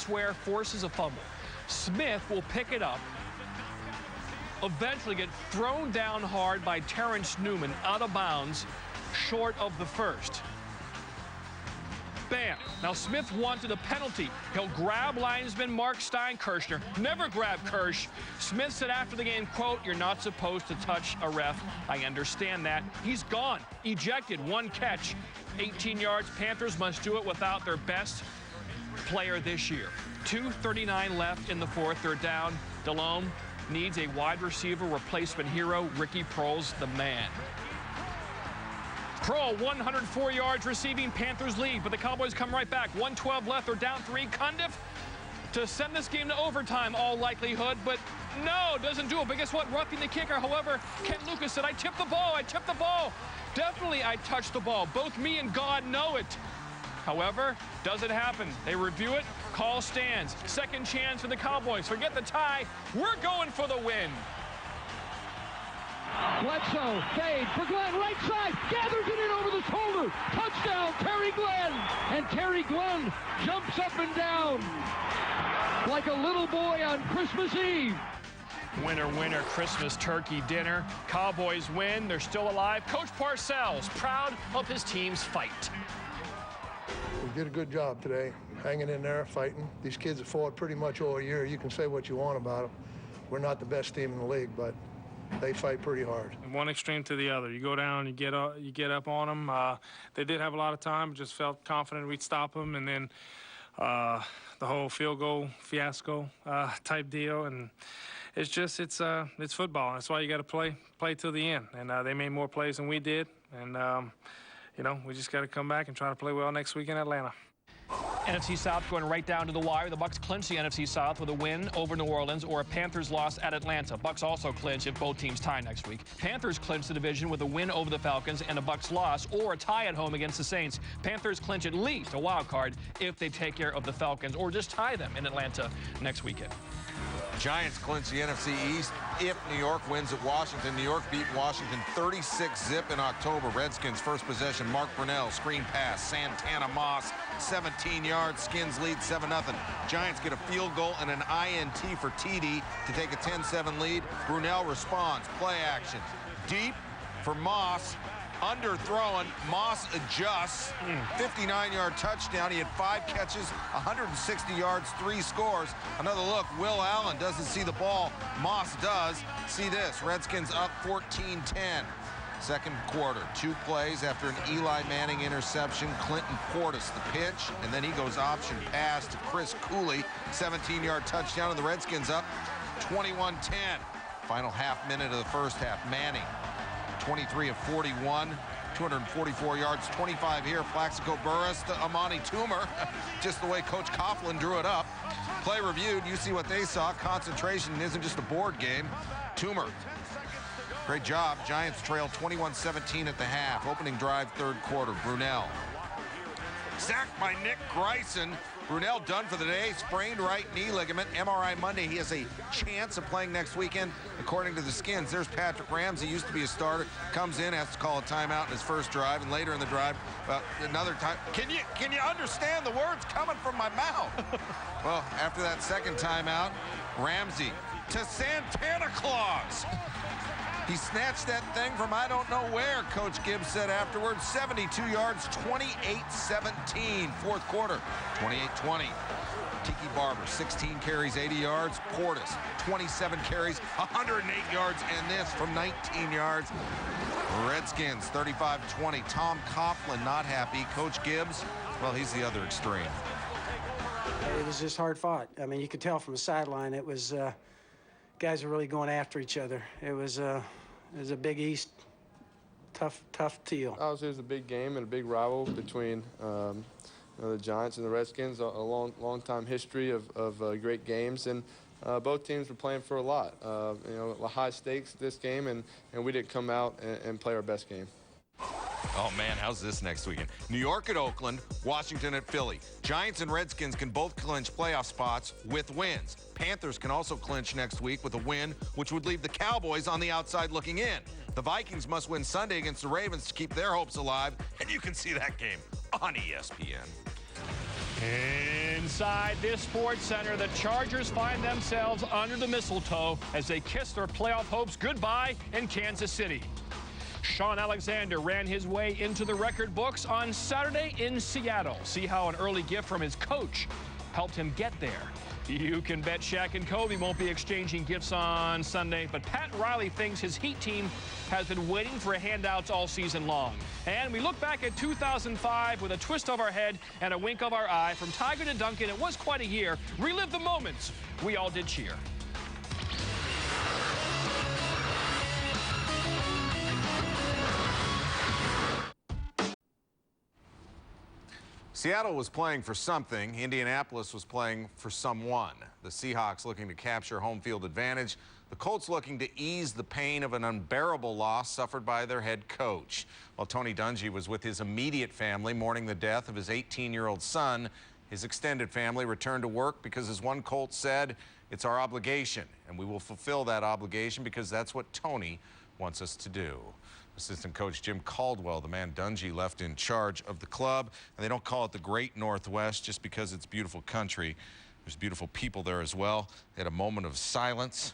Ware forces a fumble. Smith will pick it up, eventually get thrown down hard by Terrence Newman out of bounds, short of the first. Bam. Now Smith wanted a penalty. He'll grab linesman Mark Steinkirchner. Never grab Kirsch. Smith said after the game, quote, "You're not supposed to touch a ref. I understand that." He's gone. Ejected. 1 catch. 18 yards. Panthers must do it without their best player this year. 2:39 left in the fourth. They're down. Delhomme needs a wide receiver replacement hero. Ricky Proehl's the man. Proehl, 104 yards receiving. Panthers lead, but the Cowboys come right back. 1:12 left. They're down 3. Cundiff to send this game to overtime, all likelihood, but no, doesn't do it. But guess what? Roughing the kicker. However, Ken Lucas said, "I tipped the ball. I tipped the ball. Definitely I touched the ball. Both me and God know it." However, doesn't happen. They review it. Call stands. Second chance for the Cowboys. Forget the tie. We're going for the win. Bledsoe, fade for Glenn, right side, gathers it in over the shoulder. Touchdown, Terry Glenn. And Terry Glenn jumps up and down like a little boy on Christmas Eve. Winner, winner, Christmas turkey dinner. Cowboys win. They're still alive. Coach Parcells, proud of his team's fight. We did a good job today, hanging in there, fighting. These kids have fought pretty much all year. You can say what you want about them. We're not the best team in the league, but they fight pretty hard. One extreme to the other. You go down, you get up on them. They did have a lot of time, just felt confident we'd stop them, and then the whole field goal fiasco type deal. And it's football. That's why you got to play till the end. And they made more plays than we did, and you know, we just got to come back and try to play well next week in Atlanta. NFC South going right down to the wire. The Bucs clinch the NFC South with a win over New Orleans or a Panthers loss at Atlanta. Bucs also clinch if both teams tie next week. Panthers clinch the division with a win over the Falcons and a Bucs loss or a tie at home against the Saints. Panthers clinch at least a wild card if they take care of the Falcons or just tie them in Atlanta next weekend. Giants clinch the NFC East if New York wins at Washington. New York beat Washington 36-zip in October. Redskins first possession, Mark Brunell, screen pass, Santana Moss, 17 yards, Skins lead 7-0. Giants get a field goal and an INT for TD to take a 10-7 lead. Brunell responds, play action, deep for Moss. Underthrown, Moss adjusts, 59-yard touchdown. He had 5 catches, 160 yards, 3 scores. Another look, Will Allen doesn't see the ball. Moss does. See this, Redskins up 14-10. Second quarter, 2 plays after an Eli Manning interception. Clinton Portis the pitch, and then he goes option pass to Chris Cooley. 17-yard touchdown, and the Redskins up 21-10. Final half minute of the first half, Manning. 23 of 41, 244 yards, 25 here. Plaxico Burress to Amani Toomer, just the way Coach Coughlin drew it up. Play reviewed, you see what they saw. Concentration isn't just a board game. Toomer, great job. Giants trail 21-17 at the half. Opening drive, third quarter. Brunell sacked by Nick Greisen. Brunell done for the day, sprained right knee ligament, MRI Monday. He has a chance of playing next weekend, according to the Skins. There's Patrick Ramsey, used to be a starter, comes in, has to call a timeout in his first drive, and later in the drive, another time. Can you understand the words coming from my mouth? Well, after that second timeout, Ramsey to Santana Claus. He snatched that thing from I don't know where, Coach Gibbs said afterwards. 72 yards, 28-17. Fourth quarter, 28-20. Tiki Barber, 16 carries, 80 yards. Portis, 27 carries, 108 yards, and this from 19 yards. Redskins, 35-20. Tom Coughlin not happy. Coach Gibbs, well, he's the other extreme. It was just hard fought. I mean, you could tell from the sideline it was guys were really going after each other. It was a Big East tough deal. Obviously, it was a big game and a big rival between the Giants and the Redskins. A long time history of great games, and both teams were playing for a lot. You know, high stakes this game, and we didn't come out and play our best game. Oh, man, how's this next weekend? New York at Oakland, Washington at Philly. Giants and Redskins can both clinch playoff spots with wins. Panthers can also clinch next week with a win, which would leave the Cowboys on the outside looking in. The Vikings must win Sunday against the Ravens to keep their hopes alive, and you can see that game on ESPN. Inside this sports center, the Chargers find themselves under the mistletoe as they kiss their playoff hopes goodbye in Kansas City. Sean Alexander ran his way into the record books on Saturday in Seattle. See how an early gift from his coach helped him get there. You can bet Shaq and Kobe won't be exchanging gifts on Sunday, but Pat Riley thinks his Heat team has been waiting for handouts all season long. And we look back at 2005 with a twist of our head and a wink of our eye. From Tiger to Duncan, it was quite a year. Relive the moments we all did cheer. Seattle was playing for something. Indianapolis was playing for someone. The Seahawks looking to capture home field advantage. The Colts looking to ease the pain of an unbearable loss suffered by their head coach. While Tony Dungy was with his immediate family mourning the death of his 18-year-old son, his extended family returned to work because, as one Colt said, it's our obligation, and we will fulfill that obligation because that's what Tony wants us to do. Assistant coach Jim Caldwell, the man Dungy left in charge of the club. And they don't call it the Great Northwest just because it's beautiful country. There's beautiful people there as well. They had a moment of silence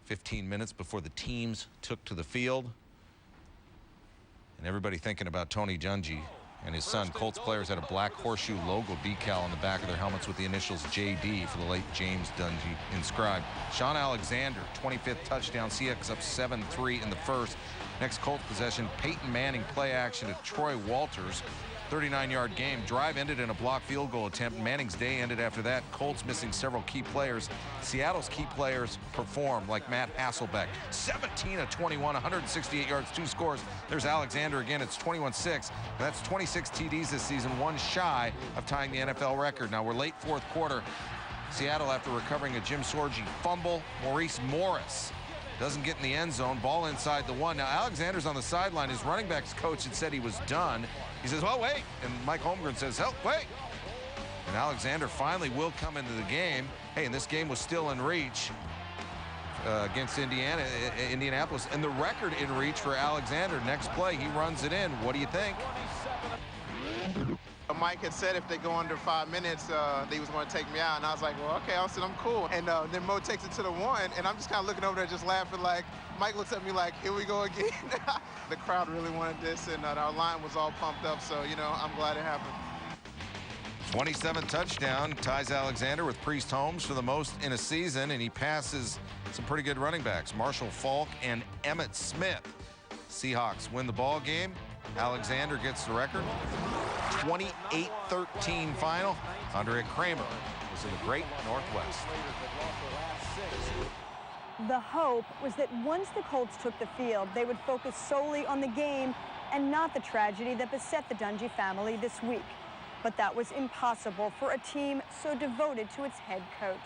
15 minutes before the teams took to the field. And everybody thinking about Tony Dungy and his son. Colts players had a black horseshoe logo decal on the back of their helmets with the initials JD for the late James Dungy inscribed. Sean Alexander, 25th touchdown. Seahawks up 7-3 in the first. Next Colts possession, Peyton Manning play action to Troy Walters. 39-yard game. Drive ended in a blocked field goal attempt. Manning's day ended after that. Colts missing several key players. Seattle's key players performed, like Matt Hasselbeck. 17 of 21, 168 yards, 2 scores. There's Alexander again. It's 21-6. That's 26 TDs this season, one shy of tying the NFL record. Now we're late fourth quarter. Seattle, after recovering a Jim Sorgi fumble, Maurice Morris doesn't get in the end zone. Ball inside the 1. Now Alexander's on the sideline. His running backs coach had said he was done. He says, "Oh, wait." And Mike Holmgren says, "Help, wait." And Alexander finally will come into the game. Hey, and this game was still in reach against Indianapolis. And the record in reach for Alexander. Next play, he runs it in. What do you think? Mike had said if they go under 5 minutes, he was going to take me out. And I was like, well, okay. I said, I'm cool. And then Mo takes it to the 1, and I'm just kind of looking over there just laughing like, Mike looks at me like, here we go again. The crowd really wanted this, and our line was all pumped up. So, you know, I'm glad it happened. 27 touchdown, ties Alexander with Priest Holmes for the most in a season, and he passes some pretty good running backs, Marshall Faulk and Emmitt Smith. Seahawks win the ball game. Alexander gets the record. 28-13 final. Andre Kramer was in the Great Northwest. The hope was that once the Colts took the field, they would focus solely on the game and not the tragedy that beset the Dungy family this week. But that was impossible for a team so devoted to its head coach.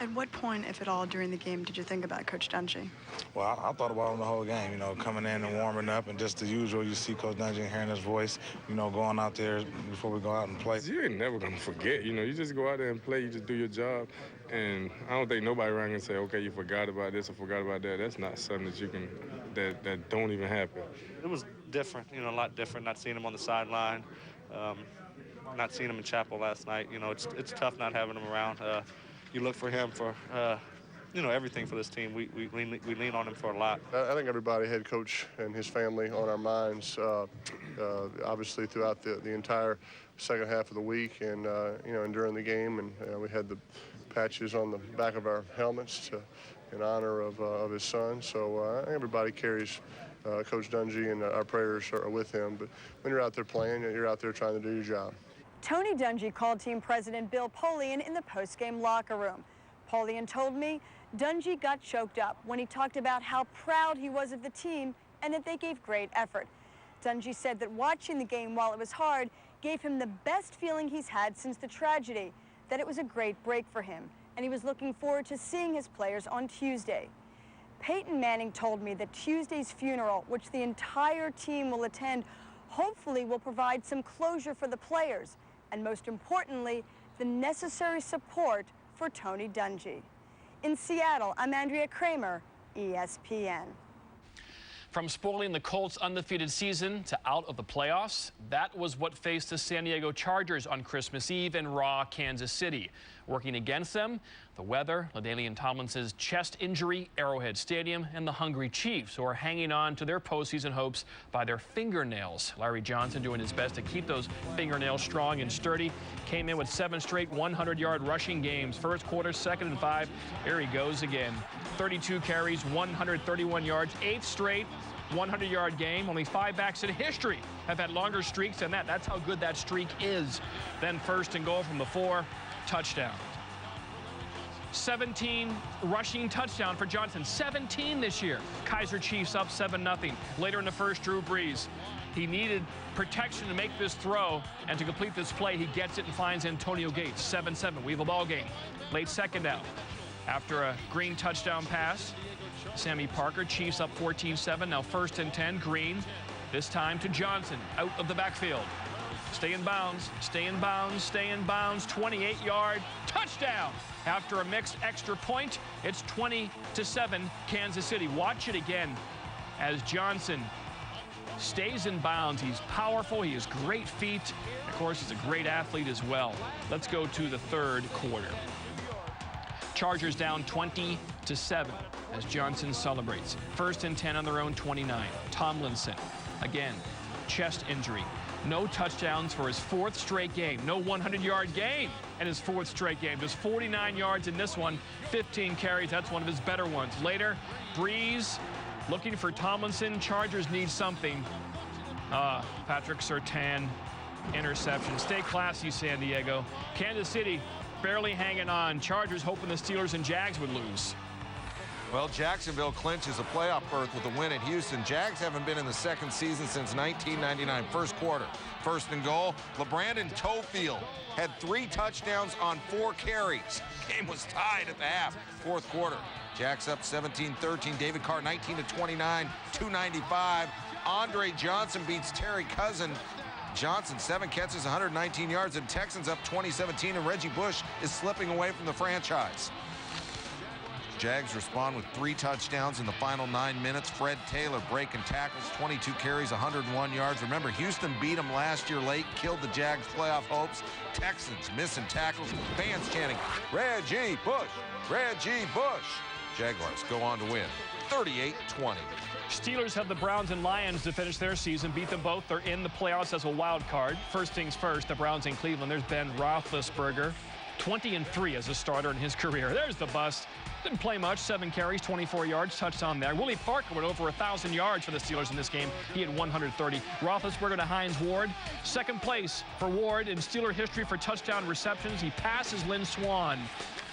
At what point, if at all, during the game did you think about Coach Dungy? Well, I thought about him the whole game, you know, coming in and warming up, and just the usual. You see Coach Dungy and hearing his voice, you know, going out there before we go out and play. You ain't never going to forget, you know. You just go out there and play. You just do your job. And I don't think nobody around can say, okay, you forgot about this or forgot about that. That's not something that you can, that don't even happen. It was different, you know, a lot different, not seeing him on the sideline, not seeing him in chapel last night. You know, it's tough not having him around. You look for him for, you know, everything for this team. We lean on him for a lot. I think everybody, head coach and his family, on our minds, obviously throughout the entire second half of the week, and you know, and during the game, and we had the patches on the back of our helmets in honor of his son. So I think everybody carries Coach Dungy, and our prayers are with him. But when you're out there playing, you're out there trying to do your job. Tony Dungy called team president Bill Polian in the post-game locker room. Polian told me Dungy got choked up when he talked about how proud he was of the team and that they gave great effort. Dungy said that watching the game while it was hard gave him the best feeling he's had since the tragedy, that it was a great break for him, and he was looking forward to seeing his players on Tuesday. Peyton Manning told me that Tuesday's funeral, which the entire team will attend, hopefully will provide some closure for the players, and most importantly, the necessary support for Tony Dungy. In Seattle, I'm Andrea Kramer, ESPN. From spoiling the Colts' undefeated season to out of the playoffs, that was what faced the San Diego Chargers on Christmas Eve in raw Kansas City. Working against them, the weather, LaDainian Tomlinson's chest injury, Arrowhead Stadium, and the hungry Chiefs, who are hanging on to their postseason hopes by their fingernails. Larry Johnson doing his best to keep those fingernails strong and sturdy. Came in with 7 straight 100-yard rushing games. First quarter, 2nd and 5. Here he goes again. 32 carries, 131 yards, 8th straight 100-yard game. Only 5 backs in history have had longer streaks than that. That's how good that streak is. Then 1st and goal from the 4. Touchdown. 17 rushing touchdown for Johnson. 17 this year. Kaiser Chiefs up 7-0. Later in the first, Drew Brees. He needed protection to make this throw, and to complete this play, he gets it and finds Antonio Gates. 7-7. We have a ball game. Late second out. After a Green touchdown pass, Sammy Parker, Chiefs up 14-7. Now 1st and 10. Green. This time to Johnson, out of the backfield. Stay in bounds, stay in bounds, stay in bounds. 28-yard touchdown. After a mixed extra point, it's 20-7 Kansas City. Watch it again as Johnson stays in bounds. He's powerful. He has great feet. Of course, he's a great athlete as well. Let's go to the 3rd quarter. Chargers down 20-7 as Johnson celebrates. 1st and 10 on their own 29. Tomlinson, again, chest injury. No touchdowns for his 4th straight game. No 100-yard game in his 4th straight game. Just 49 yards in this one. 15 carries. That's one of his better ones. Later, Brees looking for Tomlinson. Chargers need something. Patrick Surtain, interception. Stay classy, San Diego. Kansas City barely hanging on. Chargers hoping the Steelers and Jags would lose. Well, Jacksonville clinches a playoff berth with a win at Houston. Jags haven't been in the 2nd season since 1999. First quarter. 1st and goal. LeBrandon Tofield had 3 touchdowns on 4 carries. Game was tied at the half. 4th quarter. Jags up 17-13. David Carr 19-29, 295. Andre Johnson beats Terry Cousin. Johnson, 7 catches, 119 yards, and Texans up 20-17, and Reggie Bush is slipping away from the franchise. Jags respond with 3 touchdowns in the final 9 minutes. Fred Taylor breaking tackles, 22 carries, 101 yards. Remember, Houston beat them last year late, killed the Jags' playoff hopes. Texans missing tackles, fans chanting, Reggie Bush, Reggie Bush. Jaguars go on to win 38-20. Steelers have the Browns and Lions to finish their season. Beat them both. They're in the playoffs as a wild card. First things first, the Browns in Cleveland. There's Ben Roethlisberger, 20-3 as a starter in his career. There's the bust. Didn't play much. 7 carries, 24 yards, touchdown there. Willie Parker went over 1,000 yards for the Steelers in this game. He had 130. Roethlisberger to Hines Ward. 2nd place for Ward in Steeler history for touchdown receptions. He passes Lynn Swann.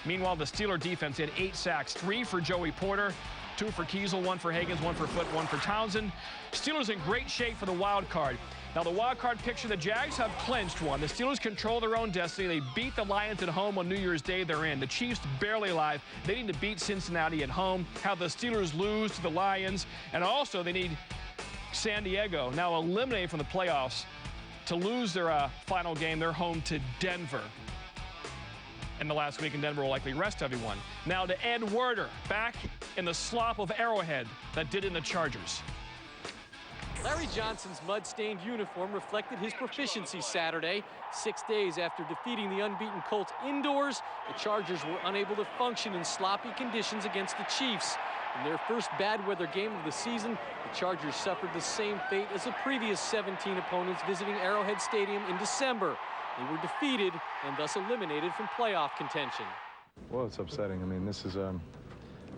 Meanwhile, the Steeler defense had 8 sacks, 3 for Joey Porter, 2 for Kiesel, 1 for Higgins, 1 for Foote, 1 for Townsend. Steelers in great shape for the wild card. Now, the wild card picture, the Jags have clinched one. The Steelers control their own destiny. They beat the Lions at home on New Year's Day. They're in. The Chiefs barely alive. They need to beat Cincinnati at home, have the Steelers lose to the Lions, and also they need San Diego, now eliminated from the playoffs, to lose their final game. They're home to Denver. And the last week in Denver will likely rest everyone. Now to Ed Werder, back in the slop of Arrowhead that did in the Chargers. Larry Johnson's mud-stained uniform reflected his proficiency Saturday. 6 days after defeating the unbeaten Colts indoors, the Chargers were unable to function in sloppy conditions against the Chiefs. In their first bad weather game of the season, the Chargers suffered the same fate as the previous 17 opponents visiting Arrowhead Stadium in December. They were defeated and thus eliminated from playoff contention. Well, it's upsetting. I mean, this is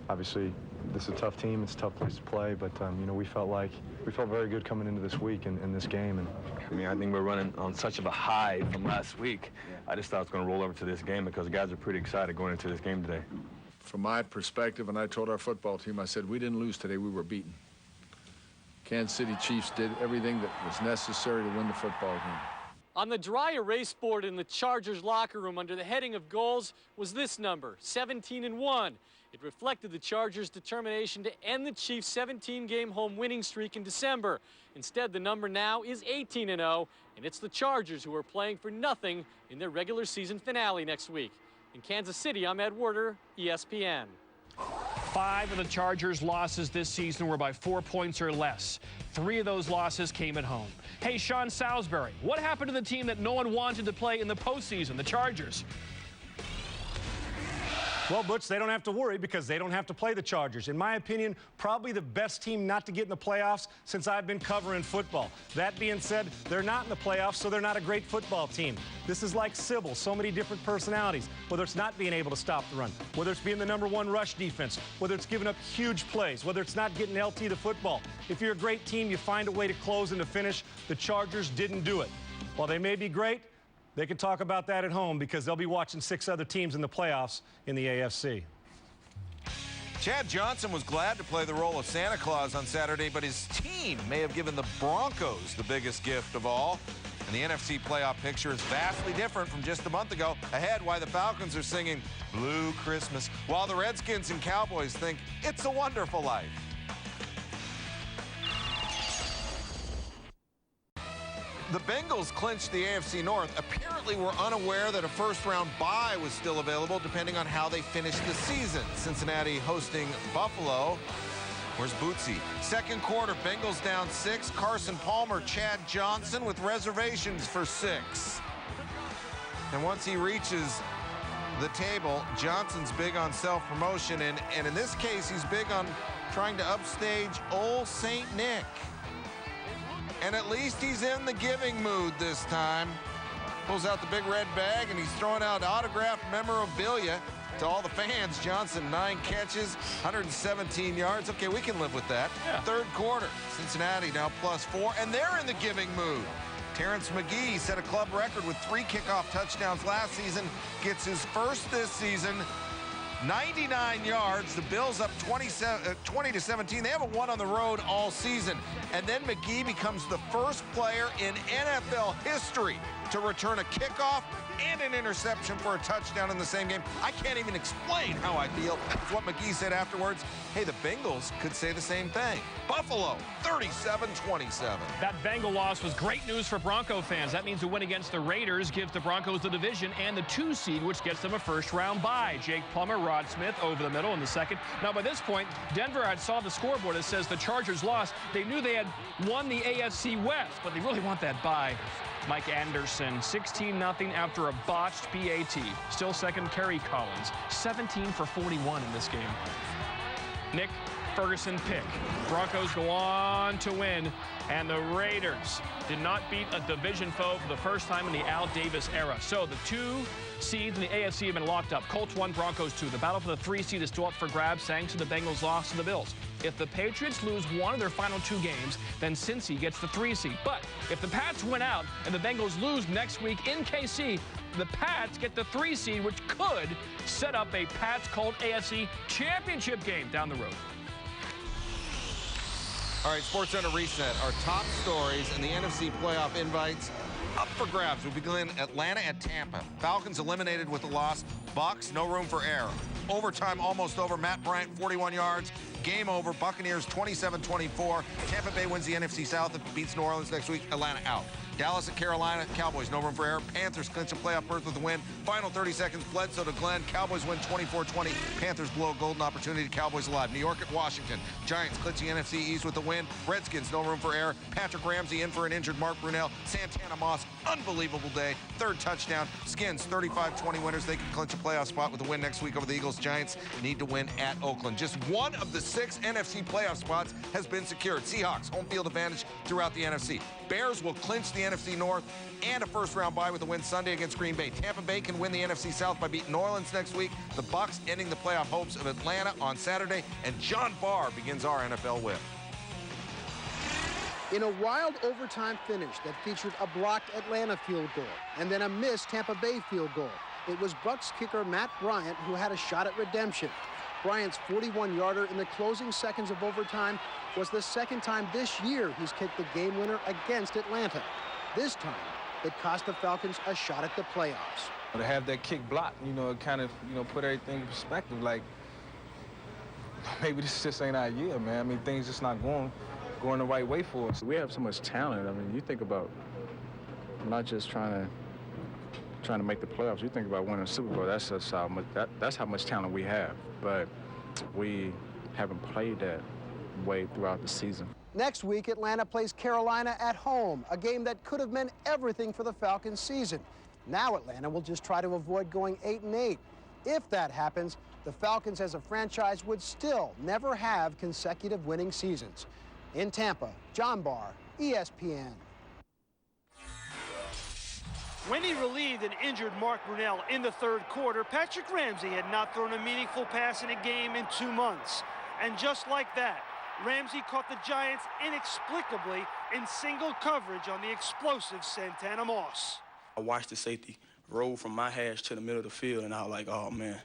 obviously this is a tough team. It's a tough place to play, but you know, we felt very good coming into this week and this game. And I mean, I think we're running on such of a high from last week. I just thought it was going to roll over to this game because the guys are pretty excited going into this game today. From my perspective, and I told our football team, I said, we didn't lose today, we were beaten. Kansas City Chiefs did everything that was necessary to win the football game. On the dry erase board in the Chargers locker room under the heading of goals was this number, 17-1. It reflected the Chargers' determination to end the Chiefs' 17-game home winning streak in December. Instead, the number now is 18-0, and it's the Chargers who are playing for nothing in their regular season finale next week. In Kansas City, I'm Ed Werder, ESPN. 5 of the Chargers' losses this season were by 4 points or less. 3 of those losses came at home. Hey, Sean Salisbury, what happened to the team that no one wanted to play in the postseason, the Chargers? Well, Butch, they don't have to worry because they don't have to play the Chargers. In my opinion, probably the best team not to get in the playoffs since I've been covering football. That being said, they're not in the playoffs, so they're not a great football team. This is like Sybil, so many different personalities, whether it's not being able to stop the run, whether it's being the #1 rush defense, whether it's giving up huge plays, whether it's not getting LT the football. If you're a great team, you find a way to close and to finish. The Chargers didn't do it. While they may be great, they can talk about that at home because they'll be watching 6 other teams in the playoffs in the AFC. Chad Johnson was glad to play the role of Santa Claus on Saturday, but his team may have given the Broncos the biggest gift of all. And the NFC playoff picture is vastly different from just a month ago. Ahead, why the Falcons are singing Blue Christmas, while the Redskins and Cowboys think it's a wonderful life. The Bengals clinched the AFC North. Apparently were unaware that a first-round bye was still available depending on how they finished the season. Cincinnati hosting Buffalo. Where's Bootsy? Second quarter, Bengals down 6. Carson Palmer, Chad Johnson with reservations for 6. And once he reaches the table, Johnson's big on self-promotion, and in this case, he's big on trying to upstage old St. Nick. And at least he's in the giving mood this time. Pulls out the big red bag, and he's throwing out autographed memorabilia to all the fans. Johnson, 9 catches, 117 yards. Okay, we can live with that. Yeah. Third quarter, Cincinnati now +4, and they're in the giving mood. Terrence McGee set a club record with 3 kickoff touchdowns last season. Gets his first this season. 99 yards. The Bills up 20-17. They haven't won on the road all season. And then McGee becomes the first player in NFL history to return a kickoff and an interception for a touchdown in the same game. I can't even explain how I feel. That's what McGee said afterwards. Hey, the Bengals could say the same thing. Buffalo, 37-27. That Bengal loss was great news for Bronco fans. That means a win against the Raiders gives the Broncos the division and the 2 seed, which gets them a first-round bye. Jake Plummer, Rod Smith over the middle in the second. Now, by this point, Denver had saw the scoreboard that says the Chargers lost. They knew they had won the AFC West, but they really want that bye. Mike Anderson, 16-0 after a botched PAT. Still second, Kerry Collins, 17 for 41 in this game. Nick Ferguson pick. Broncos go on to win, and the Raiders did not beat a division foe for the first time in the Al Davis era. So the 2 seeds in the AFC have been locked up. Colts 1, Broncos 2. The battle for the 3 seed is still up for grabs thanks to the Bengals' loss to the Bills. If the Patriots lose one of their final 2 games, then Cincy gets the 3 seed. But if the Pats win out and the Bengals lose next week in KC, the Pats get the 3 seed, which could set up a Pats-Colt AFC championship game down the road. All right, SportsCenter Reset. Our top stories and the NFC playoff invites up for grabs. We begin Atlanta at Tampa. Falcons eliminated with a loss. Bucs, no room for error. Overtime almost over. Matt Bryant, 41 yards. Game over. Buccaneers 27-24. Tampa Bay wins the NFC South and beats New Orleans next week. Atlanta out. Dallas at Carolina. Cowboys, no room for error. Panthers clinch a playoff berth with a win. Final 30 seconds. Bledsoe to Glenn. Cowboys win 24-20. Panthers blow a golden opportunity. Cowboys alive. New York at Washington. Giants clinching NFC East with a win. Redskins, no room for error. Patrick Ramsey in for an injured Mark Brunell. Santana Moss, unbelievable day. 3rd touchdown. Skins, 35-20 winners. They can clinch a playoff spot with a win next week over the Eagles. Giants need to win at Oakland. Just one of the 6 NFC playoff spots has been secured. Seahawks, home field advantage throughout the NFC. Bears will clinch the NFC North and a first-round bye with a win Sunday against Green Bay. Tampa Bay can win the NFC South by beating New Orleans next week. The Bucs ending the playoff hopes of Atlanta on Saturday. And John Barr begins our NFL whip. In a wild overtime finish that featured a blocked Atlanta field goal and then a missed Tampa Bay field goal, it was Bucs kicker Matt Bryant who had a shot at redemption. Bryant's 41-yarder in the closing seconds of overtime was the 2nd time this year he's kicked the game winner against Atlanta. This time, it cost the Falcons a shot at the playoffs. To have that kick blocked, it kind of, put everything in perspective. Like, maybe this just ain't our year, man. I mean, things just not going the right way for us. We have so much talent. I mean, you think about not just trying to make the playoffs. You think about winning a Super Bowl. That's how much talent we have. But we haven't played that way throughout the season. Next week, Atlanta plays Carolina at home, a game that could have meant everything for the Falcons' season. Now Atlanta will just try to avoid going 8-8. If that happens, the Falcons as a franchise would still never have consecutive winning seasons. In Tampa, John Barr, ESPN. When he relieved an injured Mark Brunell in the third quarter, Patrick Ramsey had not thrown a meaningful pass in a game in 2 months. And just like that, Ramsey caught the Giants inexplicably in single coverage on the explosive Santana Moss. I watched the safety roll from my hash to the middle of the field, and I was like, oh, man,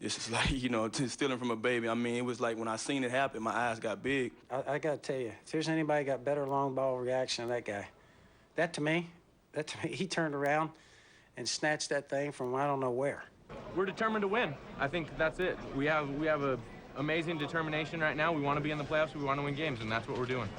this is like, you know, stealing from a baby. I mean, it was like when I seen it happen, my eyes got big. I got to tell you, if there's anybody got better long ball reaction than that guy, that to me, he turned around and snatched that thing from I don't know where. We're determined to win. I think that's it. We have a amazing determination right now. We want to be in the playoffs. We want to win games, and that's what we're doing.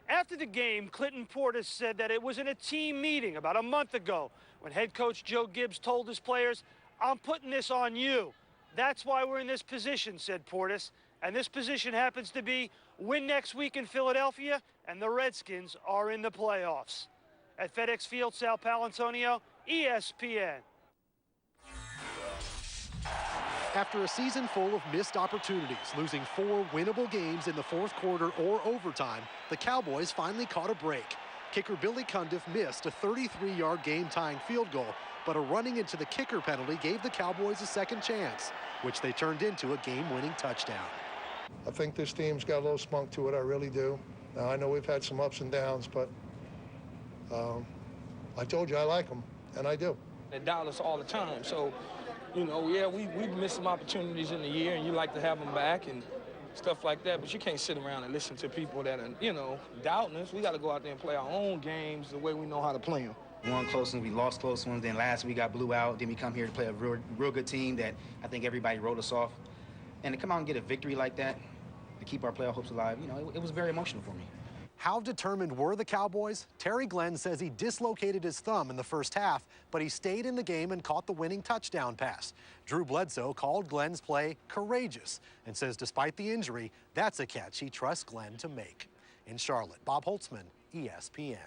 After the game, Clinton Portis said that it was in a team meeting about a month ago when head coach Joe Gibbs told his players, I'm putting this on you. That's why we're in this position, said Portis. And this position happens to be win next week in Philadelphia, and the Redskins are in the playoffs. At FedEx Field, Sal Palantonio, ESPN. After a season full of missed opportunities, losing 4 winnable games in the fourth quarter or overtime, the Cowboys finally caught a break. Kicker Billy Cundiff missed a 33-yard game-tying field goal, but a running into the kicker penalty gave the Cowboys a second chance, which they turned into a game-winning touchdown. I think this team's got a little spunk to it, I really do. Now, I know we've had some ups and downs, but I told you I like them, and I do. They doubt us all the time, so you know, yeah, we've missed some opportunities in the year, and you like to have them back and stuff like that, but you can't sit around and listen to people that are, you know, doubting us. We got to go out there and play our own games the way we know how to play them. We won close ones, we lost close ones, then last week we got blew out, then we come here to play a real good team that I think everybody wrote us off. And to come out and get a victory like that, to keep our playoff hopes alive, you know, it was very emotional for me. How determined were the Cowboys? Terry Glenn says he dislocated his thumb in the first half, but he stayed in the game and caught the winning touchdown pass. Drew Bledsoe called Glenn's play courageous and says despite the injury, that's a catch he trusts Glenn to make. In Charlotte, Bob Holtzman, ESPN.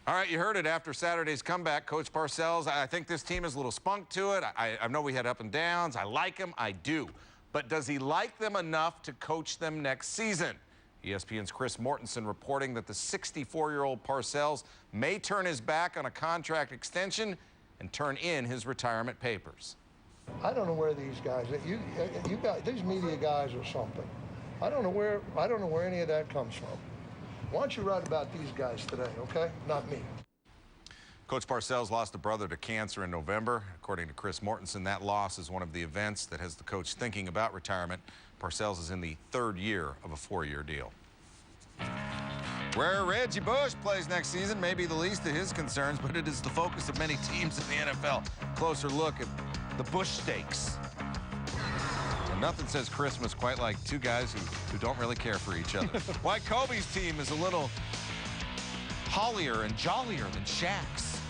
All right, you heard it after Saturday's comeback. Coach Parcells, I think this team has a little spunk to it. I know we had up and downs. I like him. I do. But does he like them enough to coach them next season? ESPN's Chris Mortensen reporting that the 64-year-old Parcells may turn his back on a contract extension and turn in his retirement papers. I don't know where these guys, you got these media guys or something. I don't know where any of that comes from. Why don't you write about these guys today, okay? Not me. Coach Parcells lost a brother to cancer in November. According to Chris Mortensen, that loss is one of the events that has the coach thinking about retirement. Parcells is in the 3rd year of a 4-year deal. Where Reggie Bush plays next season may be the least of his concerns, but it is the focus of many teams in the NFL. Closer look at the Bush stakes. And nothing says Christmas quite like two guys who don't really care for each other. Why Kobe's team is a little hollier and jollier than Shaq's.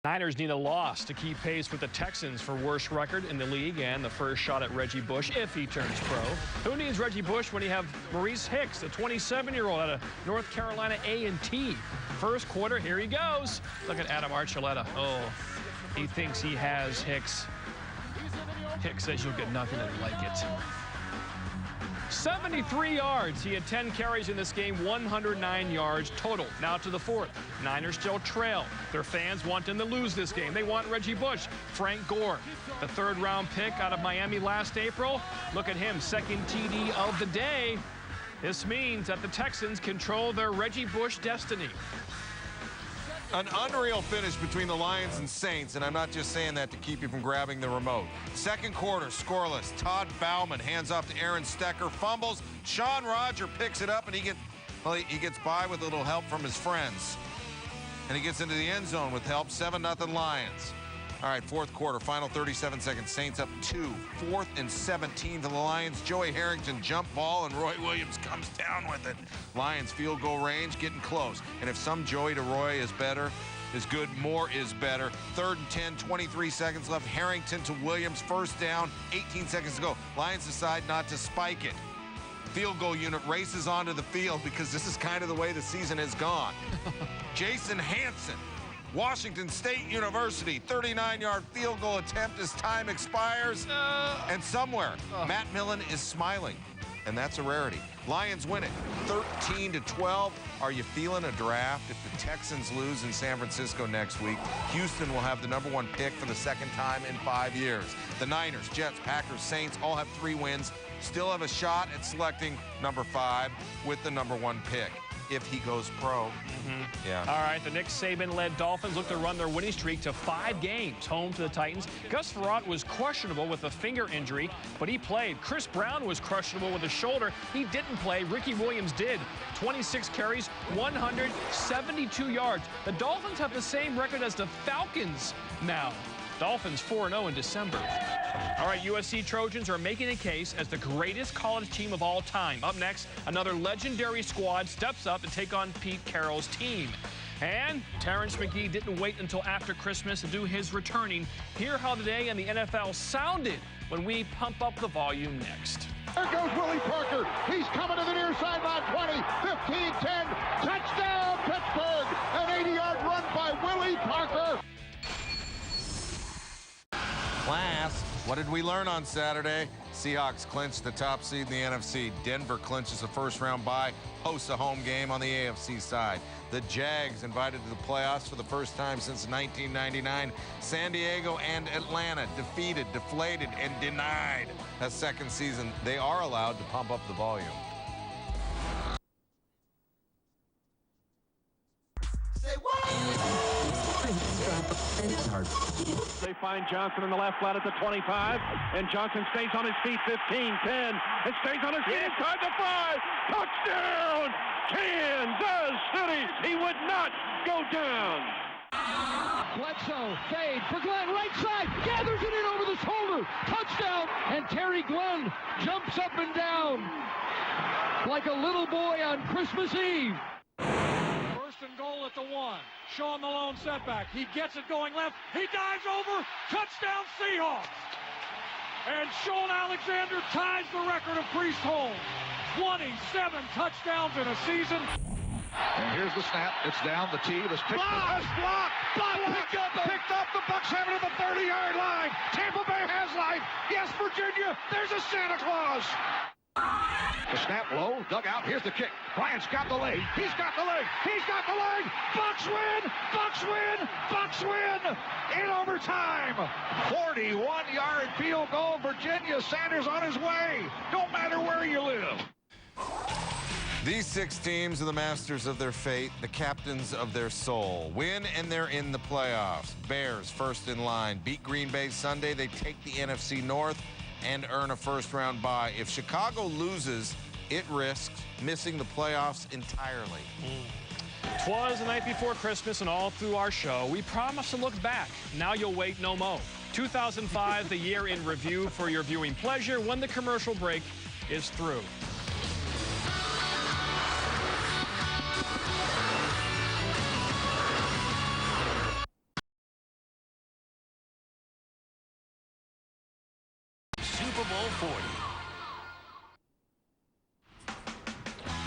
Niners need a loss to keep pace with the Texans for worst record in the league and the first shot at Reggie Bush if he turns pro. Who needs Reggie Bush when you have Maurice Hicks, a 27-year-old out of North Carolina A&T? First quarter, here he goes. Look at Adam Archuleta. Oh, he thinks he has Hicks. Hicks says you'll get nothing like it. 73 yards. He had 10 carries in this game, 109 yards total. Now to the 4th. Niners still trail. Their fans want them to lose this game. They want Reggie Bush. Frank Gore, the 3rd-round pick out of Miami last April. Look at him, 2nd TD of the day. This means that the Texans control their Reggie Bush destiny. An unreal finish between the Lions and Saints, and I'm not just saying that to keep you from grabbing the remote. Second quarter, scoreless. Todd Bauman hands off to Aaron Stecker, fumbles. Sean Roger picks it up, and he gets by with a little help from his friends. And he gets into the end zone with help, 7-0 Lions. All right, 4th quarter, final 37 seconds. Saints up 2, 4th and 17 to the Lions. Joey Harrington jump ball, and Roy Williams comes down with it. Lions field goal range, getting close. And if some Joey to Roy is better, is good, more is better. 3rd and 10, 23 seconds left. Harrington to Williams, first down, 18 seconds to go. Lions decide not to spike it. Field goal unit races onto the field because this is kind of the way the season has gone. Jason Hansen, Washington State University, 39-yard field goal attempt as time expires. And somewhere, Matt Millen is smiling, and that's a rarity. Lions win it, 13-12. Are you feeling a draft? If the Texans lose in San Francisco next week, Houston will have the #1 pick for the second time in 5 years. The Niners, Jets, Packers, Saints all have 3 wins. Still have a shot at selecting number 5 with the #1 pick if he goes pro. Yeah. All right, the Nick Saban-led Dolphins look to run their winning streak to 5 games, home to the Titans. Gus Frerotte was questionable with a finger injury, but he played. Chris Brown was questionable with a shoulder. He didn't play. Ricky Williams did. 26 carries, 172 yards. The Dolphins have the same record as the Falcons now. Dolphins 4-0 in December. All right, USC Trojans are making a case as the greatest college team of all time. Up next, another legendary squad steps up to take on Pete Carroll's team. And Terrence McGee didn't wait until after Christmas to do his returning. Hear how the day in the NFL sounded when we pump up the volume next. There goes Willie Parker. He's coming to the near sideline. 20, 15, 10. Touchdown, Pittsburgh. An 80-yard run by Willie Parker. Class, what did we learn on Saturday? Seahawks clinched the top seed in the NFC. Denver clinches a first-round bye, hosts a home game on the AFC side. The Jags invited to the playoffs for the first time since 1999. San Diego and Atlanta defeated, deflated, and denied a second season. They are allowed to pump up the volume. They find Johnson in the left flat at the 25, and Johnson stays on his feet, 15, 10, and stays on his feet inside the 5. Touchdown, Kansas City. He would not go down. Bledsoe, fade for Glenn, right side, gathers it in over the shoulder, touchdown, and Terry Glenn jumps up and down like a little boy on Christmas Eve. First and goal at the 1. Sean Malone setback. He gets it going left. He dives over. Touchdown Seahawks. And Sean Alexander ties the record of Priest Holmes. 27 touchdowns in a season. And here's the snap. It's down. The tee was picked up. Block! Picked up. The Bucks have it at the 30-yard line. Tampa Bay has life. Yes, Virginia. There's a Santa Claus. The snap low, dug out, here's the kick. Bryant's got the leg, he's got the leg, he's got the leg! Bucks win! Bucks win! Bucks win! In overtime! 41-yard field goal, Virginia. Sanders on his way. Don't matter where you live. These 6 teams are the masters of their fate, the captains of their soul. Win and they're in the playoffs. Bears first in line. Beat Green Bay Sunday, they take the NFC North and earn a first-round bye. If Chicago loses, it risks missing the playoffs entirely. 'Twas the night before Christmas, and all through our show, we promised to look back. Now you'll wait no mo. 2005, the year in review for your viewing pleasure when the commercial break is through. Super Bowl 40.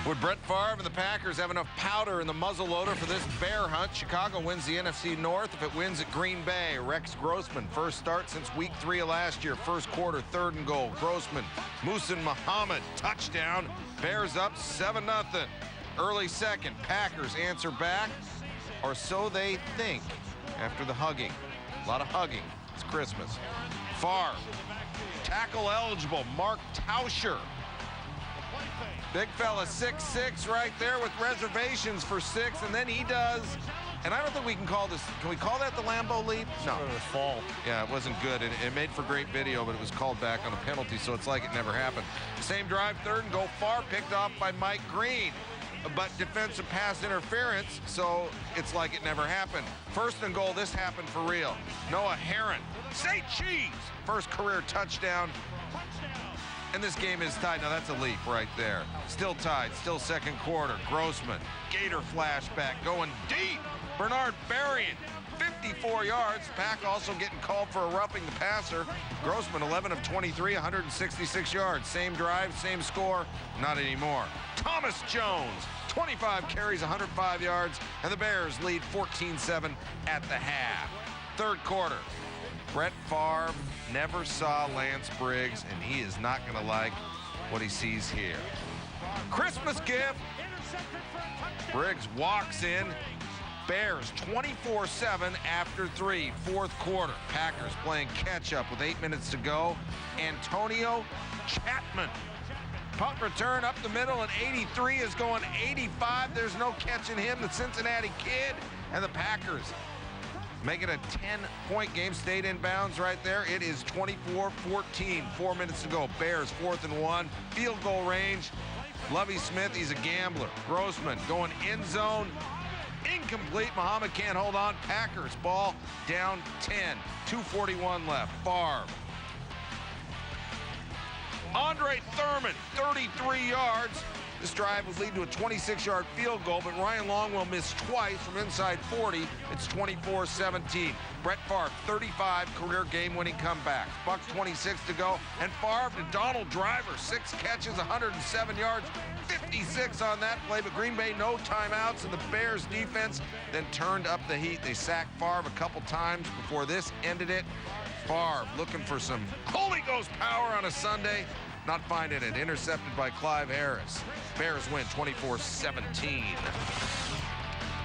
Would Brett Favre and the Packers have enough powder in the muzzleloader for this bear hunt? Chicago wins the NFC North if it wins at Green Bay. Rex Grossman, first start since week 3 of last year. First quarter, 3rd and goal. Grossman, Muhsin Muhammad, touchdown. Bears up 7-0. Early second, Packers answer back, or so they think after the hugging. A lot of hugging. It's Christmas. Favre, tackle eligible, Mark Tauscher. Big fella, 6'6", right there with reservations for 6, and then he does, and I don't think we can call this, can we call that the Lambeau leap? No. Fall. Yeah, it wasn't good. It made for great video, but it was called back on a penalty, so it's like it never happened. Same drive, 3rd and goal, Favre picked off by Mike Green, but defensive pass interference, so it's like it never happened. 1st and goal, this happened for real. Noah Herron, say cheese! First career touchdown. And this game is tied. Now that's a leap right there. Still tied, still 2nd quarter. Grossman, Gator flashback, going deep. Bernard Berrien, 54 yards. Pack also getting called for a roughing the passer. Grossman, 11 of 23, 166 yards. Same drive, same score, not anymore. Thomas Jones, 25 carries, 105 yards, and the Bears lead 14-7 at the half. Third quarter, Brett Favre never saw Lance Briggs, and he is not going to like what he sees here. Christmas gift. Briggs walks in. Bears 24-7 after 3, fourth quarter. Packers playing catch-up with 8 minutes to go. Antonio Chapman. Punt return up the middle, and 83 is going 85. There's no catching him, the Cincinnati kid. And the Packers make it a 10-point game. Stayed in bounds right there. It is 24-14, 4 minutes to go. Bears 4th and 1, field goal range. Lovie Smith, he's a gambler. Grossman going end zone. Incomplete. Muhammad can't hold on. Packers ball down 10. 2:41 left. Favre. Andre Thurman, 33 yards. This drive would lead to a 26-yard field goal, but Ryan Longwell missed twice from inside 40. It's 24-17. Brett Favre, 35 career game-winning comebacks. Bucks 26 to go, and Favre to Donald Driver, 6 catches, 107 yards, 56 on that play, but Green Bay no timeouts, and the Bears defense then turned up the heat. They sacked Favre a couple times before this ended it. Favre looking for some Holy Ghost power on a Sunday. Not finding it. Intercepted by Clive Harris. Bears win 24-17.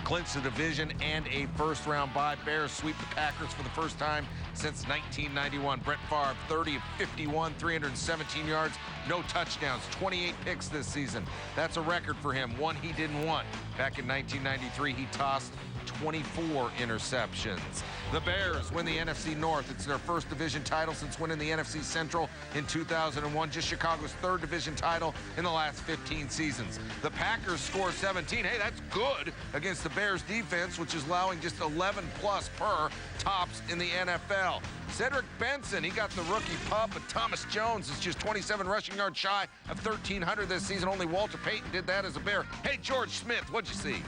Clinch the division and a first-round bye. Bears sweep the Packers for the first time since 1991. Brett Favre, 30 of 51, 317 yards, no touchdowns, 28 picks this season. That's a record for him, one he didn't want. Back in 1993, he tossed 24 interceptions. The Bears win the NFC North. It's their first division title since winning the NFC Central in 2001. Just Chicago's third division title in the last 15 seasons. The Packers score 17. Hey, that's good against the Bears defense, which is allowing just 11 plus per tops in the NFL. Cedric Benson, he got the rookie pub, but Thomas Jones is just 27 rushing yards shy of 1,300 this season. Only Walter Payton did that as a Bear. Hey, George Smith, what'd you see?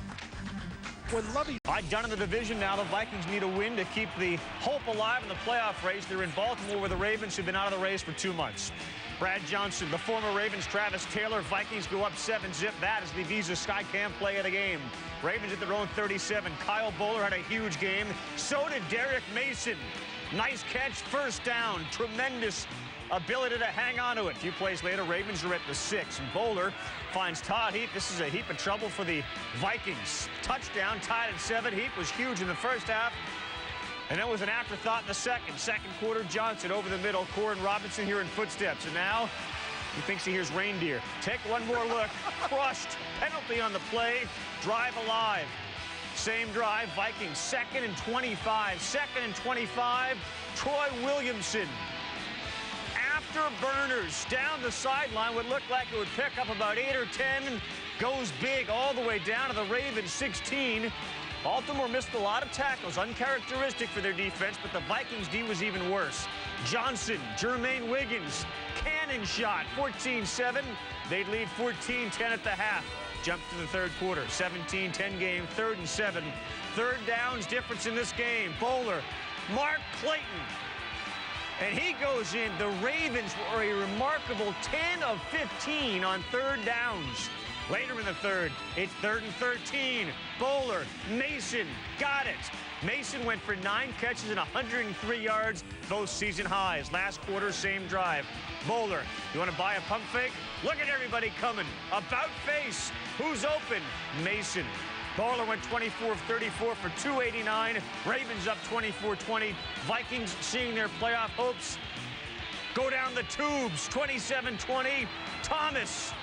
Done in the division now. The Vikings need a win to keep the hope alive in the playoff race. They're in Baltimore where the Ravens have been out of the race for 2 months. Brad Johnson, the former Ravens, Travis Taylor. Vikings go up 7-zip. That is the Visa Skycam play of the game. Ravens at their own 37. Kyle Bowler had a huge game. So did Derek Mason. Nice catch, first down. Tremendous ability to hang on to it. A few plays later, Ravens are at the 6. And Bowler finds Todd Heap. This is a heap of trouble for the Vikings. Touchdown, tied at 7. Heap was huge in the first half. And that was an afterthought in the second. Second quarter, Johnson over the middle. Corin Robinson hearing footsteps. And now he thinks he hears reindeer. Take one more look. Crushed. Penalty on the play. Drive alive. Same drive. Vikings 2nd and 25. 2nd and 25. Troy Williamson. Afterburners down the sideline. Would look like it would pick up about 8 or 10. Goes big all the way down to the Ravens 16. Baltimore missed a lot of tackles, uncharacteristic for their defense, but the Vikings D was even worse. Johnson, Jermaine Wiggins, cannon shot, 14-7. They'd lead 14-10 at the half. Jump to the third quarter, 17-10 game, 3rd and 7. Third downs difference in this game. Bowler, Mark Clayton. And he goes in. The Ravens were a remarkable 10 of 15 on third downs. Later in the third, it's 3rd and 13. Bowler, Mason, got it. Mason went for 9 catches and 103 yards, both season highs. Last quarter, same drive. Bowler, you want to buy a pump fake? Look at everybody coming. About face. Who's open? Mason. Bowler went 24 of 34 for 289. Ravens up 24-20. Vikings seeing their playoff hopes go down the tubes. 27-20. Thomas.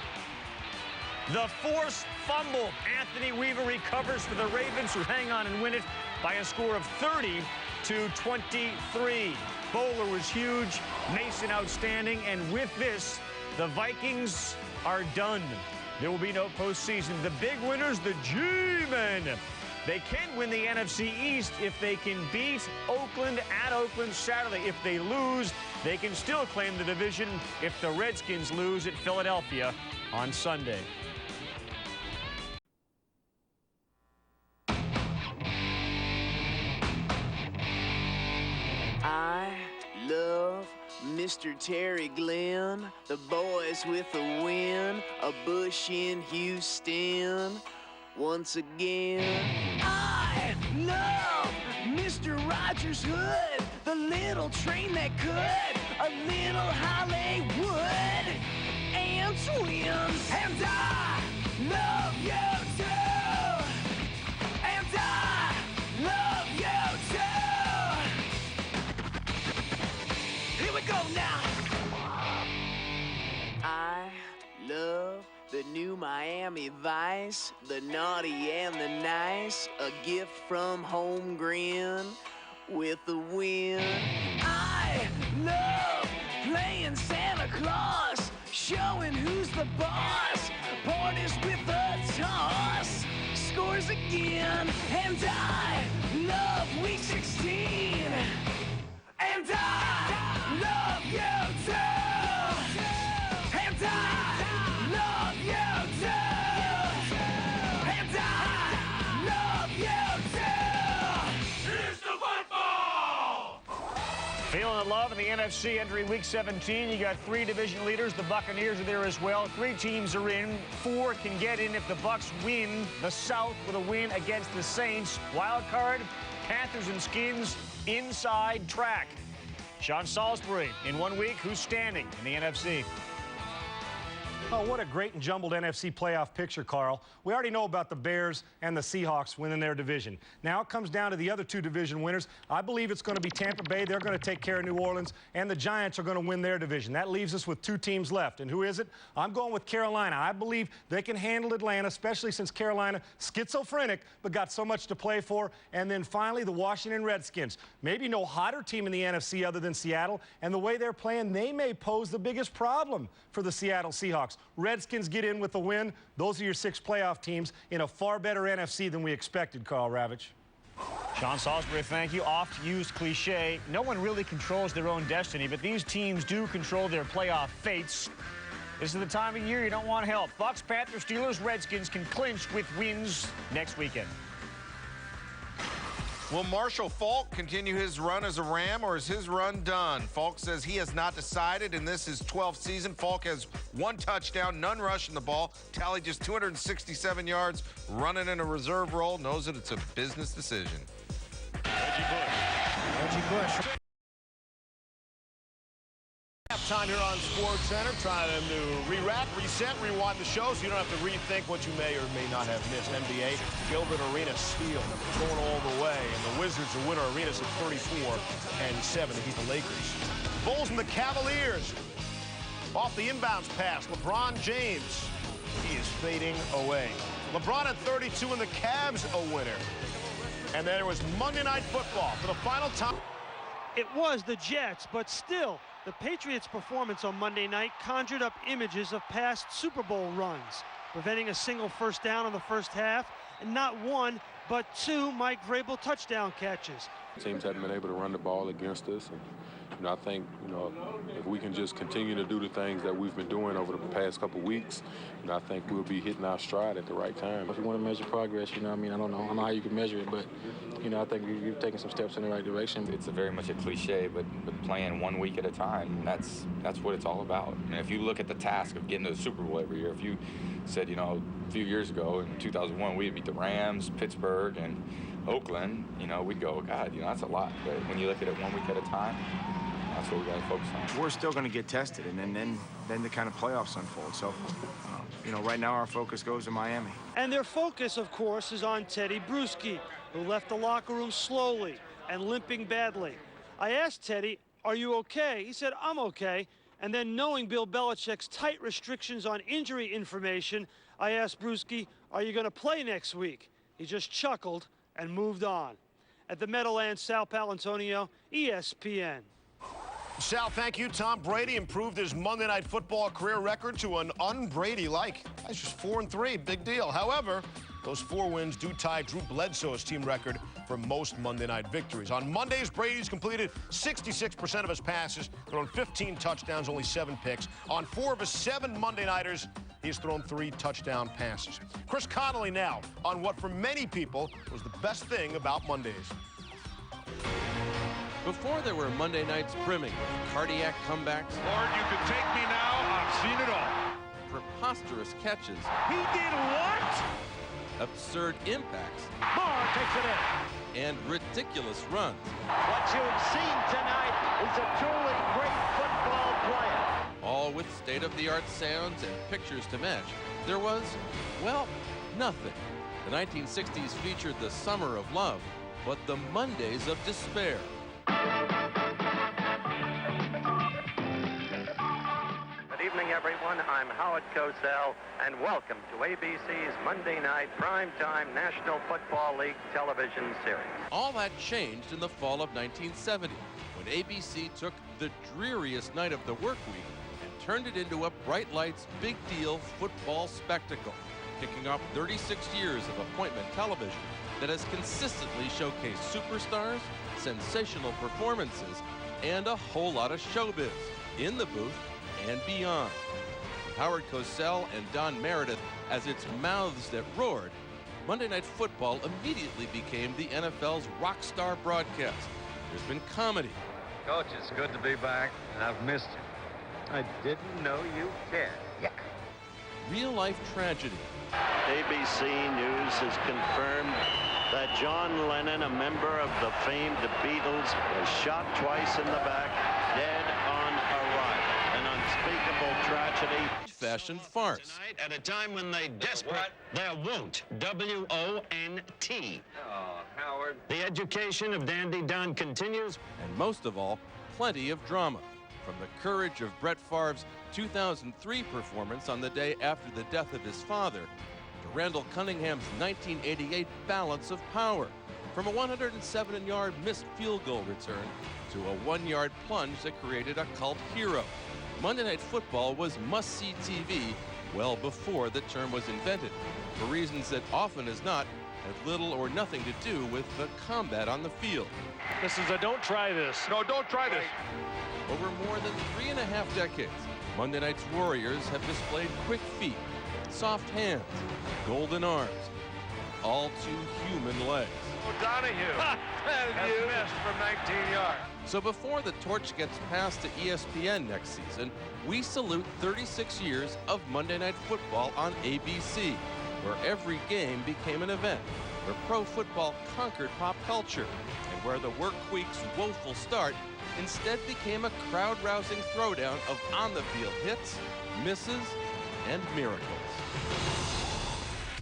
The forced fumble. Anthony Weaver recovers for the Ravens, who hang on and win it by a score of 30-23. Bowler was huge. Mason outstanding. And with this, the Vikings are done. There will be no postseason. The big winners, the G-Men. They can win the NFC East if they can beat Oakland at Oakland Saturday. If they lose, they can still claim the division if the Redskins lose at Philadelphia on Sunday. I love Mr. Terry Glenn, the boys with a win, a Bush in Houston. Once again, I love Mr. Rogers Hood, the little train that could, a little Hollywood and twins. And I love you too. And I love you too. Here we go now. I love the new Miami Vice, the naughty and the nice, a gift from Holmgren with the win. I love playing Santa Claus, showing who's the boss, parties with a toss, scores again. And I love week 16, and I love you too, and I love you too, and I love you too. Here's the football! Feeling the love in the NFC entering Week 17. You got 3 division leaders. The Buccaneers are there as well. 3 teams are in. 4 can get in if the Bucs win the South with a win against the Saints. Wild card, Panthers and Skins, inside track. Sean Salisbury, in 1 week, who's standing in the NFC? Oh, what a great and jumbled NFC playoff picture, Carl. We already know about the Bears and the Seahawks winning their division. Now it comes down to the other 2 division winners. I believe it's going to be Tampa Bay. They're going to take care of New Orleans, and the Giants are going to win their division. That leaves us with 2 teams left. And who is it? I'm going with Carolina. I believe they can handle Atlanta, especially since Carolina, schizophrenic, but got so much to play for. And then finally, the Washington Redskins. Maybe no hotter team in the NFC other than Seattle, and the way they're playing, they may pose the biggest problem for the Seattle Seahawks. Redskins get in with a win. Those are your 6 playoff teams in a far better NFC than we expected, Carl Ravitch. Sean Salisbury, thank you. Oft-used cliche. No one really controls their own destiny, but these teams do control their playoff fates. This is the time of year you don't want help. Bucs, Panthers, Steelers, Redskins can clinch with wins next weekend. Will Marshall Faulk continue his run as a Ram, or is his run done? Faulk says he has not decided, and this is his 12th season. Faulk has 1 touchdown, none rushing the ball, tallied just 267 yards, running in a reserve role, knows that it's a business decision. Reggie Bush. Halftime here on Sportcenter, trying to re-rack, reset, rewind the show so you don't have to rethink what you may or may not have missed. NBA, Gilbert Arenas steal, going all the way, and the Wizards will win Arenas at 34-7 to beat the Lakers. Bulls and the Cavaliers. Off the inbounds pass, LeBron James. He is fading away. LeBron at 32 and the Cavs a winner. And then there was Monday Night Football for the final time. It was the Jets, but still, the Patriots' performance on Monday night conjured up images of past Super Bowl runs, preventing a single first down in the first half, and not 1, but 2 Mike Vrabel touchdown catches. Teams haven't been able to run the ball against us, and I think, if we can just continue to do the things that we've been doing over the past couple weeks, I think we'll be hitting our stride at the right time. If you want to measure progress, I don't know how you can measure it, but, I think you've taken some steps in the right direction. It's very much a cliche, but playing 1 week at a time, that's what it's all about. And if you look at the task of getting to the Super Bowl every year, if you said, a few years ago in 2001, we'd beat the Rams, Pittsburgh, and Oakland, we'd go, God, that's a lot. But when you look at it 1 week at a time, that's what we got to focus on. We're still going to get tested, and then the kind of playoffs unfold. So, right now our focus goes to Miami. And their focus, of course, is on Teddy Bruschi, who left the locker room slowly and limping badly. I asked Teddy, "Are you okay?" He said, "I'm okay." And then, knowing Bill Belichick's tight restrictions on injury information, I asked Bruschi, "Are you going to play next week?" He just chuckled and moved on. At the Meadowlands, Sal Palantonio, ESPN. Sal, thank you. Tom Brady improved his Monday Night Football career record to an un-Brady-like. That's just 4-3, big deal. However, those 4 wins do tie Drew Bledsoe's team record for most Monday night victories. On Mondays, Brady's completed 66% of his passes, thrown 15 touchdowns, only 7 picks. On 4 of his 7 Monday nighters, he's thrown 3 touchdown passes. Chris Connolly now on what for many people was the best thing about Mondays. Before there were Monday nights brimming with cardiac comebacks. Lord, you can take me now. I've seen it all. Preposterous catches. He did what? Absurd impacts. Moore takes it in. And ridiculous runs. What you've seen tonight is a truly great football player. All with state-of-the-art sounds and pictures to match. There was, well, nothing. The 1960s featured the summer of love, but the Mondays of despair. Good evening, everyone. I'm Howard Cosell, and welcome to ABC's Monday night primetime National Football League television series. All that changed in the fall of 1970, when ABC took the dreariest night of the work week and turned it into a bright lights, big deal football spectacle, kicking off 36 years of appointment television that has consistently showcased superstars, sensational performances, and a whole lot of showbiz in the booth and beyond. With Howard Cosell and Don Meredith as its mouths that roared, Monday Night Football immediately became the NFL's rock star broadcast. There's been comedy. Coach, it's good to be back, and I've missed you. I didn't know you cared. Yuck. Real-life tragedy. ABC News has confirmed that John Lennon, a member of the famed Beatles, was shot twice in the back, dead on arrival. An unspeakable tragedy. Fashion farce. Tonight, at a time when they desperate, their won't. W-O-N-T. Oh, Howard. The education of Dandy Don continues. And most of all, plenty of drama. From the courage of Brett Favre's 2003 performance on the day after the death of his father, to Randall Cunningham's 1988 balance of power. From a 107-yard missed field goal return to a 1-yard plunge that created a cult hero. Monday Night Football was must-see TV well before the term was invented, for reasons that often as not had little or nothing to do with the combat on the field. This is a don't try this. No, don't try this. Over more than 3.5 decades, Monday Night's Warriors have displayed quick feet, soft hands, golden arms, all too human legs. O'Donoghue has missed from 19 yards. So before the torch gets passed to ESPN next season, we salute 36 years of Monday Night Football on ABC, where every game became an event, where pro football conquered pop culture, and where the work week's woeful start instead became a crowd-rousing throwdown of on-the-field hits, misses, and miracles.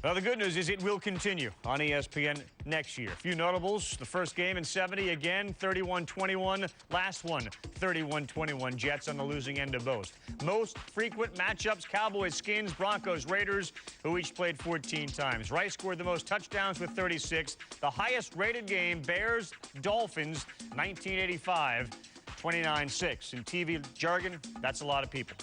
Well, the good news is it will continue on ESPN next year. A few notables. The first game in 70, again, 31-21. Last one, 31-21. Jets on the losing end of both. Most frequent matchups, Cowboys, Skins, Broncos, Raiders, who each played 14 times. Rice scored the most touchdowns with 36. The highest rated game, Bears, Dolphins, 1985, 29-6. In TV jargon, that's a lot of people.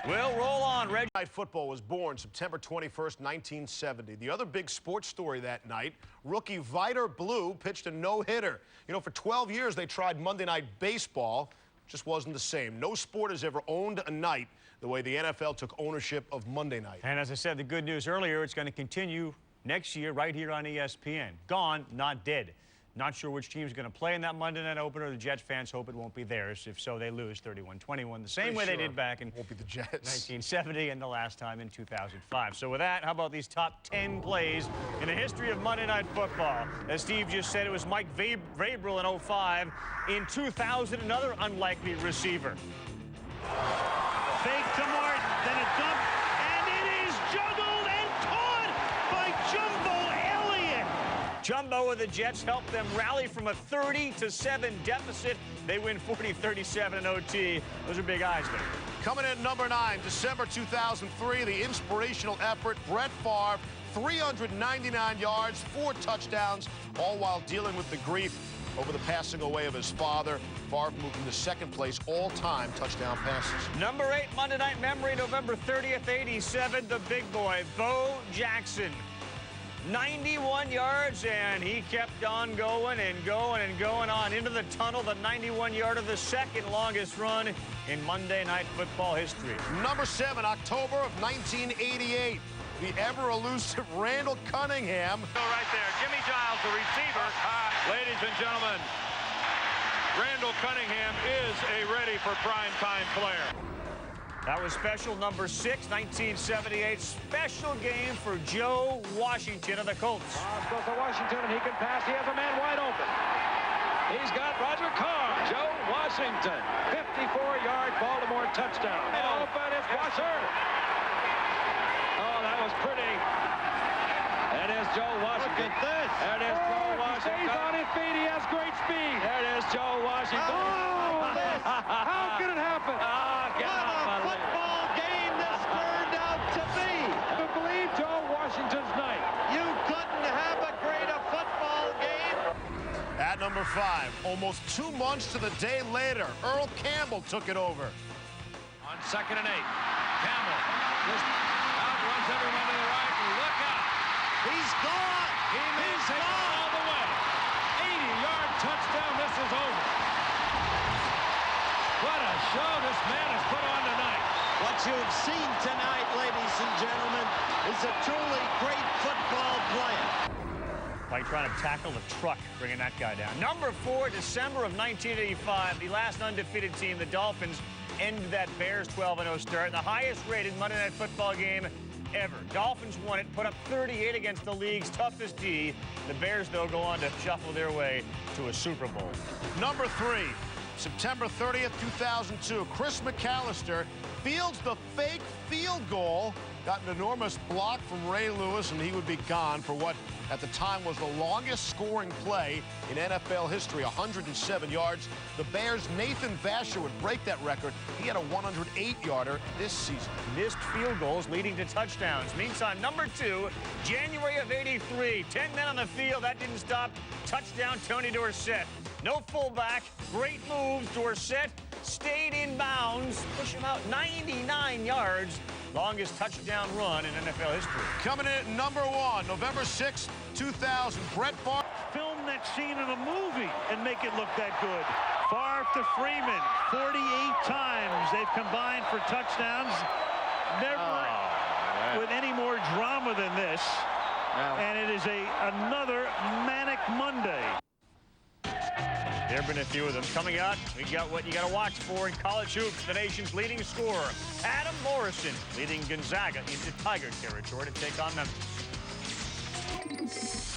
We'll roll on. Monday Night Football was born September 21st, 1970. The other big sports story that night, rookie Vitor Blue pitched a no-hitter. You know, for 12 years they tried Monday Night Baseball. Just wasn't the same. No sport has ever owned a night the way the NFL took ownership of Monday night. And as I said, the good news earlier, it's going to continue next year right here on ESPN. Gone, not dead. Not sure which team's going to play in that Monday night opener. The Jets fans hope it won't be theirs. If so, they lose 31-21, the same way they did back in won't be the Jets. 1970 and the last time in 2005. So with that, how about these top 10 plays in the history of Monday Night Football? As Steve just said, it was Mike Vrabel in 05. In 2000, another unlikely receiver. Fake to Martin, then a dump, and it is juggled and caught by Jumbo Elliott. Jumbo and the Jets helped them rally from a 30-7 deficit. They win 40-37 in OT. Those are big eyes there. Coming in at number 9, December 2003, the inspirational effort, Brett Favre, 399 yards, 4 touchdowns, all while dealing with the grief over the passing away of his father. Favre moved into second place all-time touchdown passes. Number 8, Monday Night Memory, November 30th, 87, the big boy, Bo Jackson. 91 yards, and he kept on going and going and going on into the tunnel, the 91-yarder, the second longest run in Monday Night Football history. Number 7, October of 1988. The ever-elusive Randall Cunningham. Go right there. Jimmy Giles, the receiver. Ladies and gentlemen, Randall Cunningham is a ready for prime time player. That was special number 6, 1978 special game for Joe Washington of the Colts. Goes to Washington, and he can pass. He has a man wide open. He's got Roger Carr. Joe Washington, 54-yard Baltimore touchdown. Open is Washer. Oh, that was pretty. That is Joe Washington. Look at this. That is Joe Washington. He stays on his feet. He has great speed. That is Joe Washington. Oh, how could it happen? What a football game this turned out to be. To believe Joe Washington's night. You couldn't have a greater football game. At number 5, almost 2 months to the day later, Earl Campbell took it over. On 2nd and 8, Campbell just outruns everyone to the right. And look out. He's gone. He may take it all the way. 80-yard touchdown. This is over. What a show this man has put on tonight. What you've seen tonight, ladies and gentlemen, is a truly great football player. Like trying to tackle the truck, bringing that guy down. Number 4, December of 1985, the last undefeated team, the Dolphins, ended that Bears 12-0 start, the highest-rated Monday Night Football game ever. Dolphins won it, put up 38 against the league's toughest D. The Bears, though, go on to shuffle their way to a Super Bowl. Number 3, September 30th, 2002, Chris McAllister fields the fake field goal, got an enormous block from Ray Lewis, and he would be gone for what at the time was the longest scoring play in NFL history, 107 yards. The Bears' Nathan Vasher would break that record. He had a 108-yarder this season. Missed field goals leading to touchdowns. Meantime, number 2, January of 83, 10 men on the field. That didn't stop. Touchdown, Tony Dorsett. No fullback, great moves. Dorsett stayed in bounds, push him out 99 yards. Longest touchdown run in NFL history. Coming in at number 1, November 6, 2000, Brett Favre. Film that scene in a movie and make it look that good. Favre to Freeman, 48 times they've combined for touchdowns. Never with any more drama than this. And it is another manic Monday. There have been a few of them. Coming out, we got what you got to watch for in college hoops. The nation's leading scorer, Adam Morrison, leading Gonzaga into Tiger territory to take on Memphis.